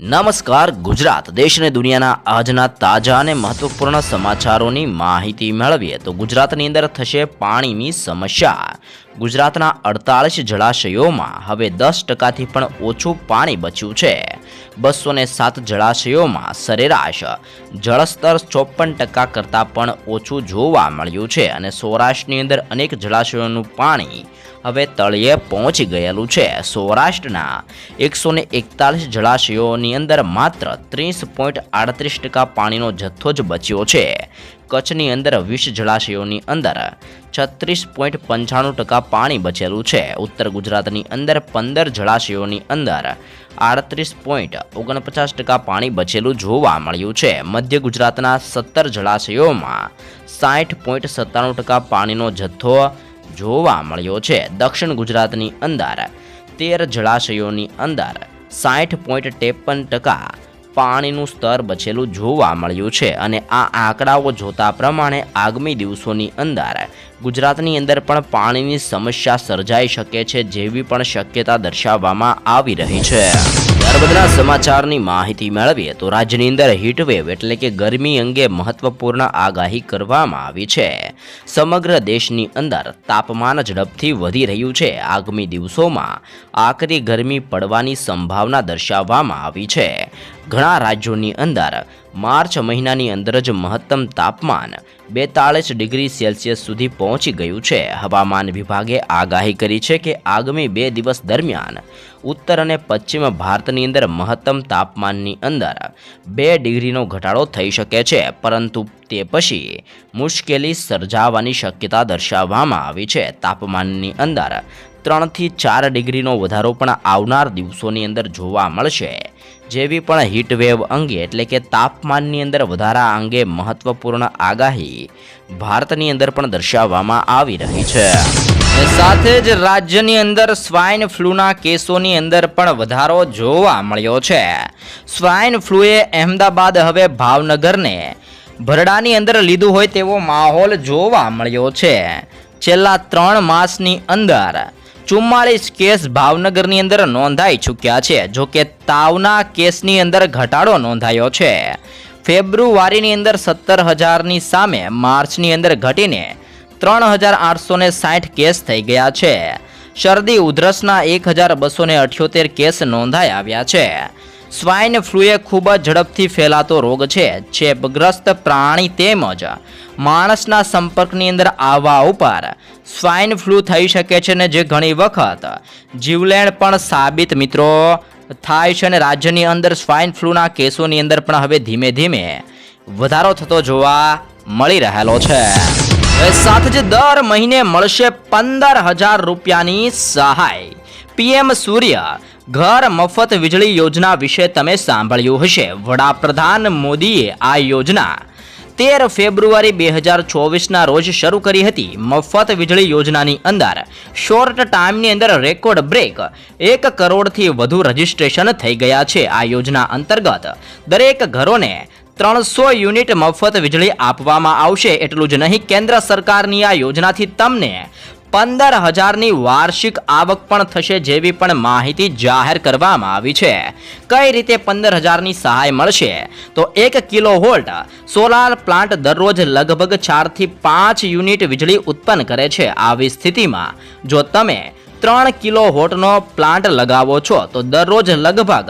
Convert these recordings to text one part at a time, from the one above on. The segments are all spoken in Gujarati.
નમસ્કાર ગુજરાત દેશ અને દુનિયાના આજના તાજા અને મહત્વપૂર્ણ સમાચારોની માહિતી મેળવીએ તો ગુજરાતની અંદર થશે પાણીની સમસ્યા। ગુજરાતના 48 જળાશયોમાં હવે 10%થી પણ ઓછું પાણી બચ્યું છે। 207 જળાશયોમાં સરેરાશ જળસ્તર 54% કરતાં પણ ઓછું જોવા મળ્યું છે અને સૌરાષ્ટ્રની અંદર અનેક જળાશયોનું પાણી હવે તળિયે પહોંચી ગયેલું છે। સૌરાષ્ટ્રના 141 જળાશયોની અંદર માત્ર 30.38% પાણીનો જથ્થો જ બચ્યો છે। કચ્છની અંદર 20 જળાશયોની અંદર 36.95% પાણી બચેલું છે। ઉત્તર ગુજરાતની અંદર 15 જળાશયોની અંદર 38.49% પાણી બચેલું જોવા મળ્યું છે। મધ્ય ગુજરાતના 17 જળાશયોમાં 60.97% પાણીનો જથ્થો જોવા મળ્યો છે। દક્ષિણ ગુજરાતની અંદર 13 જળાશયોની અંદર 60.53% પાણીનું સ્તર બચેલું જોવા મળ્યું છે અને આ આંકડાઓ જોતા પ્રમાણે આગામી દિવસોની અંદર ગુજરાતની અંદર પણ પાણીની સમસ્યા સર્જાઈ શકે છે જેવી પણ શક્યતા દર્શાવવામાં આવી રહી છે। ત્યારબાદના સમાચારની માહિતી મેળવીએ તો રાજ્યની અંદર હીટવેવ એટલે કે ગરમી અંગે મહત્વપૂર્ણ આગાહી કરવામાં આવી છે। સમગ્ર દેશની અંદર તાપમાન ઝડપથી વધી રહ્યું છે। આગામી દિવસોમાં આકરી ગરમી પડવાની સંભાવના દર્શાવવામાં આવી છે। ઘણા રાજ્યોની અંદર માર્ચ મહિનાની અંદર જ મહત્તમ તાપમાન 42 ડિગ્રી સેલ્સિયસ સુધી પહોંચી ગયું છે। હવામાન વિભાગે આગાહી કરી છે કે આગામી 2 દિવસ દરમિયાન ઉત્તર અને પશ્ચિમ ભારતની અંદર મહત્તમ તાપમાનની અંદર 2 ડિગ્રીનો ઘટાડો થઈ શકે છે, પરંતુ તે પછી મુશ્કેલી સર્જાવાની શક્યતા દર્શાવવામાં આવી છે। તાપમાનની અંદર 3 થી 4 ડિગ્રીનો વધારો પણ આવનાર દિવસોની અંદર જોવા મળશે। જેવી પણ હીટવેવ અંગે એટલે કે તાપમાનની અંદર વધારા અંગે મહત્વપૂર્ણ આગાહી ભારતની અંદર પણ દર્શાવવામાં આવી રહી છે। સાથે જ રાજ્યની અંદર સ્વાઇન ફ્લૂના કેસોની અંદર પણ વધારો જોવા મળ્યો છે। સ્વાઇન ફ્લૂએ અહેમદાબાદ હવે ભાવનગરને ભરડાની અંદર લીધું હોય તેવો માહોલ જોવા મળ્યો છે। છેલ્લા 3 માસની અંદર 44 કેસ ભાવનગરની અંદર નોંધાઈ ચૂક્યા છે। જો કે તાવના કેસની અંદર ઘટાડો નોંધાયો છે। ફેબ્રુઆરીની અંદર 17,000ની સામે માર્ચની અંદર ઘટીને 3,860 કેસ થઈ ગયા છે। શરદી ઉધરસના 1,278 કેસ નોંધાઈ આવ્યા છે। સ્વાઇન ફ્લૂએ ખૂબ જ ઝડપથી ફેલાતો રોગ છે। ચેપગ્રસ્ત પ્રાણી તેમજ માણસના સંપર્કની અંદર આવવા ઉપર સ્વાઇન ફ્લૂ થઈ શકે છે ને જે ઘણી વખત જીવલેણ પણ સાબિત મિત્રો થાય છે અને રાજ્યની અંદર સ્વાઇન ફ્લૂના કેસોની અંદર પણ હવે ધીમે ધીમે વધારો થતો જોવા મળી રહેલો છે। સાથે જ દર મહિને મળશે 15,000 રૂપિયાની સહાય। પીએમ સૂર્ય ઘર મફત વીજળી યોજના વિશે તમે સાંભળ્યું હશે। વડાપ્રધાન મોદીએ આ યોજના 13 ફેબ્રુઆરી 2024ના રોજ શરૂ કરી હતી। મફત વીજળી યોજનાની અંદર શોર્ટ ટાઈમની અંદર રેકોર્ડ બ્રેક 1 કરોડથી વધુ રજીસ્ટ્રેશન થઈ ગયા છે। આ યોજના અંતર્ગત દરેક ઘરોને 300 યુનિટ મફત વીજળી આપવામાં આવશે। એટલું જ નહીં, કેન્દ્ર સરકારની આ યોજનાથી તમને 15,000ની વાર્ષિક આવક પણ થશે જેવી પણ માહિતી જાહેર કરવામાં આવી છે। કઈ રીતે 15,000ની સહાય મળશે? તો 1 કિલોવોલ્ટ સોલાર પ્લાન્ટ દરરોજ લગભગ 4 થી 5 યુનિટ વીજળી ઉત્પન્ન કરે છે। આવી સ્થિતિમાં જો તમે 3 કિલોવોટનો પ્લાન્ટ લગાવો છો તો દરરોજ લગભગ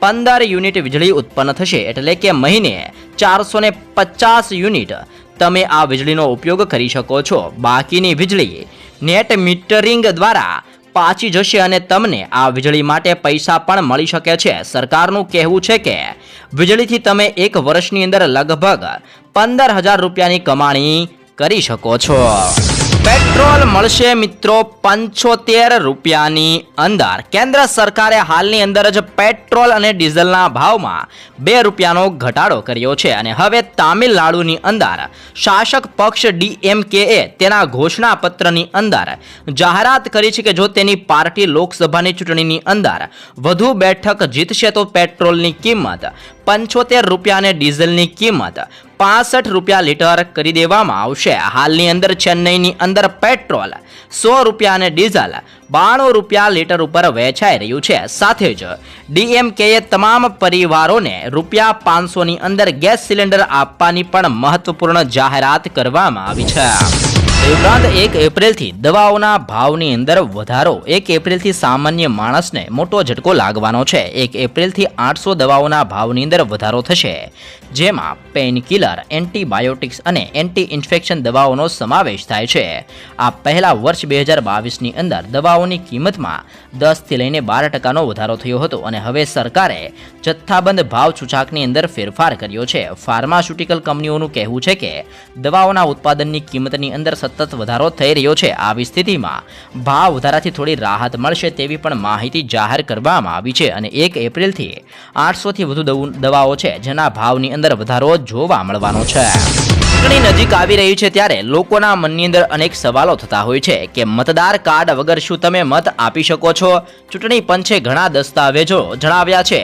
15 યુનિટ વીજળી ઉત્પન્ન થશે, એટલે કે મહિને 450 યુનિટ તમે આ વીજળીનો ઉપયોગ કરી શકો છો। બાકીની વીજળી નેટ મીટરિંગ દ્વારા પાછી જશે અને તમને આ વીજળી માટે પૈસા પણ મળી શકે છે। સરકારનું કહેવું છે કે વીજળીથી તમે 1 વર્ષની અંદર લગભગ 15,000 રૂપિયાની કમાણી કરી શકો છો। પેટ્રોલ મળશે મિત્રો 75 રૂપિયાની અંદર। કેન્દ્ર સરકારે હાલની અંદર જ પેટ્રોલ અને ડીઝલના ભાવમાં 2 રૂપિયાનો ઘટાડો કર્યો છે અને હવે તામિલનાડુની અંદર શાસક પક્ષ DMKએ તેના ઘોષણાપત્રની અંદર જાહેરાત કરી છે કે જો તેની પાર્ટી લોકસભાની ચૂંટણીની અંદર વધુ બેઠક જીતશે તો પેટ્રોલની કિંમત 75 રૂપિયા અને ડીઝલની કિંમત 65 રૂપિયા લીટર કરી દેવામાં આવશે. હાલની અંદર ચેન્નઈની અંદર પેટ્રોલ 100 રૂપિયા અને ડીઝલ 92 રૂપિયા લીટર ઉપર વેચાઈ રહ્યું છે. સાથે જ ડીએમકેએ તમામ પરિવારોને રૂપિયા 500ની અંદર ગેસ સિલિન્ડર આપવાની પણ મહત્વપૂર્ણ જાહેરાત કરવામાં આવી છે. ઉપરાંત 1 એપ્રિલથી દવાઓના ભાવની અંદર વધારો. 1 એપ્રિલથી સામાન્ય માણસને મોટો ઝટકો લાગવાનો છે. 1 એપ્રિલથી 800 દવાઓના ભાવની અંદર વધારો થશે, જેમાં પેઇનકિલર, એન્ટીબાયોટિક્સ અને એન્ટી ઇન્ફેક્શન દવાઓનો સમાવેશ થાય છે. આ પહેલા વર્ષ 2022ની અંદર દવાઓની કિંમતમાં 10થી લઈને 12% વધારો થયો હતો અને હવે સરકારે જથ્થાબંધ ભાવ સૂચકાંકની અંદર ફેરફાર કર્યો છે. ફાર્માસ્યુટિકલ કંપનીઓનું કહેવું છે કે દવાઓના ઉત્પાદનની કિંમતની અંદર સતત વધારો થઈ રહ્યો છે. આવી સ્થિતિમાં ભાવ વધારાથી થોડી રાહત મળશે તેવી પણ માહિતી જાહેર કરવામાં આવી છે અને 1 એપ્રિલથી 800થી વધુ દવાઓ છે જેના ભાવની અંદર વધારો જોવા મળવાનો છે. ચૂંટણી નજીક આવી રહી છે ત્યારે લોકોના મનની અંદર અનેક સવાલો થતા હોય છે કે મતદાર કાર્ડ વગર શું તમે મત આપી શકો છો? ચૂંટણી પંચે ઘણા દસ્તાવેજો જણાવ્યા છે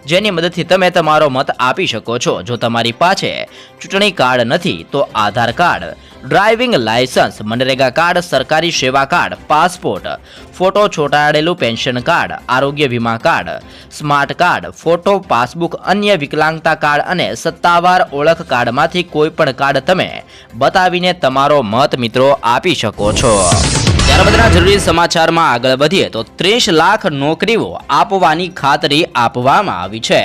જેની મદદથી તમે તમારો મત આપી શકો છો. જો તમારી પાસે ચૂંટણી કાર્ડ નથી તો Aadhaar card, driving licence, MNREGA card, સરકારી સેવા કાર્ડ, પાસપોર્ટ, ફોટો ચોંટાડેલું પેન્શન કાર્ડ, આરોગ્ય વીમા card, smart card, photo passbook, અન્ય વિકલાંગતા કાર્ડ અને સત્તાવાર ઓળખ કાર્ડમાંથી કોઈ પણ કાર્ડ તમે બતાવીને તમારો મત મિત્રો આપી શકો છો. ત્યારબાદના જરૂરી સમાચારમાં આગળ વધીએ તો 30 લાખ નોકરીઓ આપવાની ખાતરી આપવામાં આવી છે.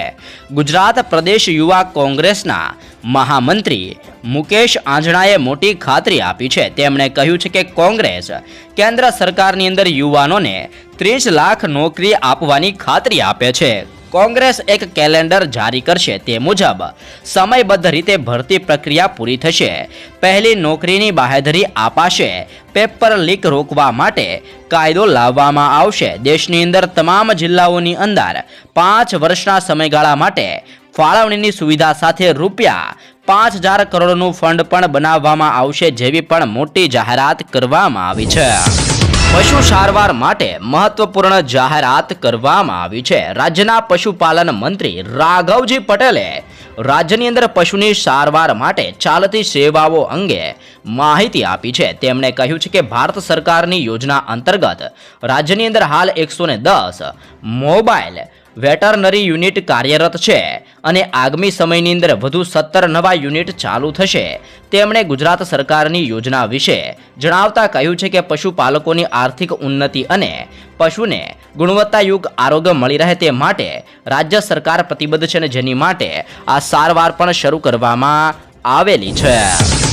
ગુજરાત પ્રદેશ યુવા કોંગ્રેસના મહામંત્રી મુકેશ આંજણાએ મોટી ખાતરી આપી છે. તેમણે કહ્યું છે કે કોંગ્રેસ કેન્દ્ર સરકારની અંદર યુવાનોને 30 લાખ નોકરી આપવાની ખાતરી આપે છે. કોંગ્રેસ એક કેલેન્ડર જારી કરશે. તે મુજબ સમયબદ્ધ રીતે ભરતી પ્રક્રિયા પૂરી થશે. પહેલી નોકરીની બાહેધરી અપાશે. પેપર લીક રોકવા માટે કાયદો લાવવામાં આવશે. દેશની અંદર તમામ જિલ્લાઓની અંદર 5 વર્ષના સમયગાળા માટે ફાળવણીની સુવિધા સાથે રૂપિયા 5000 કરોડનું ફંડ પણ બનાવવામાં આવશે જેવી પણ મોટી જાહેરાત કરવામાં આવી છે. પશુ સારવાર માટે મહત્વપૂર્ણ જાહેરાત કરવામાં આવી છે. રાજ્યના પશુપાલન મંત્રી રાઘવજી પટેલે રાજ્યની અંદર પશુની સારવાર માટે ચાલતી સેવાઓ અંગે માહિતી આપી છે. તેમણે કહ્યું છે કે ભારત સરકારની યોજના અંતર્ગત રાજ્યની અંદર હાલ 110 મોબાઈલ વેટરનરી યુનિટ કાર્યરત છે અને આગામી સમયની અંદર વધુ 17 નવા યુનિટ ચાલુ થશે. તેમણે ગુજરાત સરકારની યોજના વિશે જણાવતા કહ્યું છે કે પશુપાલકોની આર્થિક ઉન્નતિ અને પશુને ગુણવત્તાયુક્ત આરોગ્ય મળી રહે તે માટે રાજ્ય સરકાર પ્રતિબદ્ધ છે અને જેની માટે આ સારવાર પણ શરૂ કરવામાં આવેલી છે.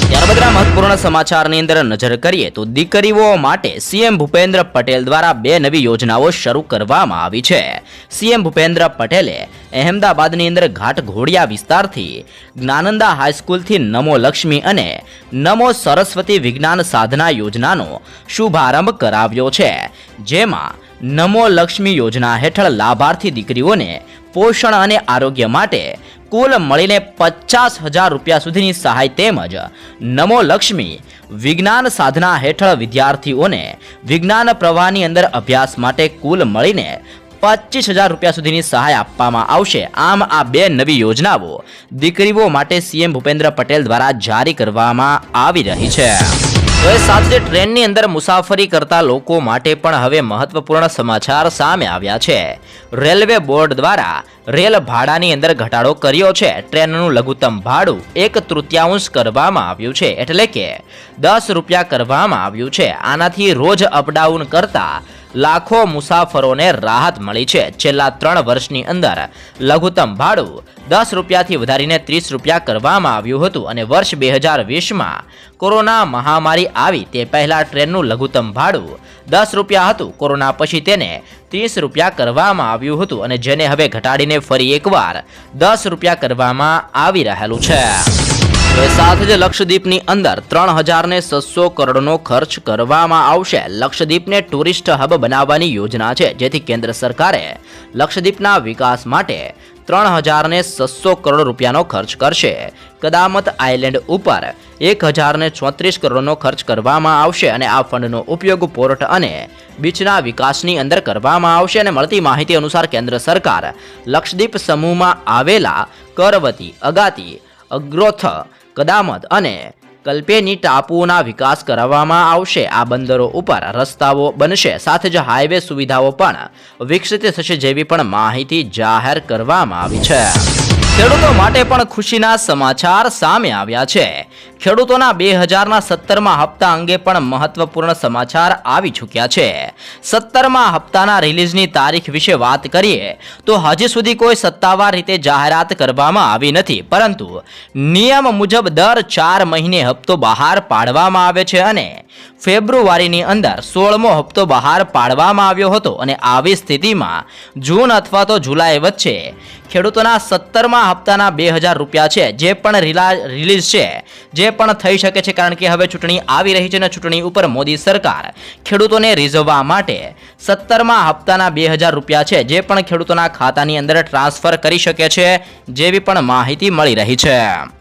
ત્યારબાદના મહત્વપૂર્ણ સમાચારની અંદર નજર કરીએ તો દીકરીઓ માટે સીએમ ભૂપેન્દ્ર પટેલ દ્વારા 2 નવી યોજનાઓ શરૂ કરવામાં આવી છે. સીએમ ભૂપેન્દ્ર પટેલે અહેમદાબાદની અંદર ઘાટઘોડિયા વિસ્તારથી જ્ઞાનંદા હાઈસ્કૂલથી નમો લક્ષ્મી અને નમો સરસ્વતી વિજ્ઞાન સાધના યોજનાનો શુભારંભ કરાવ્યો છે. જેમાં નમો લક્ષ્મી યોજના હેઠળ લાભાર્થી દીકરીઓને પોષણ અને આરોગ્ય માટે કુલ મળીને 50,000 રૂપિયા સુધીની સહાય તેમજ નમો લક્ષ્મી વિજ્ઞાન સાધના હેઠળ વિદ્યાર્થીઓને વિજ્ઞાન પ્રવાહની અંદર અભ્યાસ માટે કુલ મળીને 25,000 રૂપિયા સુધીની સહાય આપવામાં આવશે. આમ આ 2 નવી યોજનાઓ દીકરીઓ માટે સીએમ ભૂપેન્દ્ર પટેલ દ્વારા જારી કરવામાં આવી રહી છે. તો એ સાથે ટ્રેનની અંદર મુસાફરી કરતા લોકો માટે પણ હવે મહત્વપૂર્ણ સમાચાર સામે આવ્યા છે. રેલવે બોર્ડ દ્વારા રેલ ભાડાની અંદર ઘટાડો કર્યો છે. ટ્રેનનું લઘુત્તમ ભાડું 1/3 કરવામાં આવ્યું છે, એટલે કે 10 રૂપિયા કરવામાં આવ્યું છે. આનાથી રોજ અપડાઉન કરતા લાખો મુસાફરોને રાહત મળી છે. છેલ્લા 3 વર્ષની અંદર લઘુત્તમ ભાડું 10 રૂપિયાથી વધારીને 30 રૂપિયા કરવામાં આવ્યું હતું અને વર્ષ 2020માં કોરોના મહામારી આવી તે પહેલા ટ્રેનનું લઘુત્તમ ભાડું 10 રૂપિયા હતું. કોરોના પછી તેને 30 રૂપિયા કરવામાં આવ્યું હતું અને જેને હવે ઘટાડીને ફરી એકવાર 10 રૂપિયા કરવામાં આવી રહેલું છે. સાથે જ લક્ષદ્વીપની અંદર 3,600 કરોડનો ખર્ચ કરવામાં આવશે. લક્ષદ્વીપને ટુરિસ્ટ હબ બનાવવાની યોજના છે, જેથી કેન્દ્ર સરકારે લક્ષદ્વીપના વિકાસ માટે ₹3,600 કરોડ ખર્ચ કરશે. કદામત આઇલેન્ડ ઉપર 1,034 કરોડનો ખર્ચ કરવામાં આવશે અને આ ફંડનો ઉપયોગ પોર્ટ અને બીચના વિકાસની અંદર કરવામાં આવશે. અને મળતી માહિતી અનુસાર કેન્દ્ર સરકાર લક્ષદ્વીપ સમૂહમાં આવેલા કરવતી, અગાતી, અગ્રોથ, કદામત અને કલ્પેની ટાપુઓના વિકાસ કરવામાં આવશે. આ બંદરો ઉપર રસ્તાઓ બનશે, સાથે જ હાઈવે સુવિધાઓ પણ વિકસિત થશે જેવી પણ માહિતી જાહેર કરવામાં આવી છે. ખેડૂતો માટે પણ ખુશીના સમાચાર સામે આવ્યા છે. ખેડૂતોના 2017માં હપ્તા અંગે પણ મહત્વપૂર્ણ સમાચાર આવી ચૂક્યા છે. 17મા હપ્તાના રિલીઝની તારીખ વિશે વાત કરીએ તો હજી સુધી કોઈ સત્તાવાર રીતે જાહેરાત કરવામાં આવી નથી, પરંતુ નિયમ મુજબ દર 4 મહિને હપ્તો બહાર પાડવામાં આવે છે અને ફેબ્રુઆરીની અંદર 16મો હપ્તો બહાર પાડવામાં આવ્યો હતો. અને આવી સ્થિતિમાં જૂન અથવા તો જુલાઈ વચ્ચે ખેડૂતોના 17મા હપ્તાના ₹2,000 છે જે પણ રિલીઝ છે જે પણ થઈ શકે છે, કારણ કે હવે ચૂંટણી આવી રહી છે અને ચૂંટણી ઉપર મોદી સરકાર ખેડૂતોને રીઝવવા માટે 17મા હપ્તાના ₹2,000 છે જે પણ ખેડૂતોના ખાતાની અંદર ટ્રાન્સફર કરી શકે છે જેવી પણ માહિતી મળી રહી છે.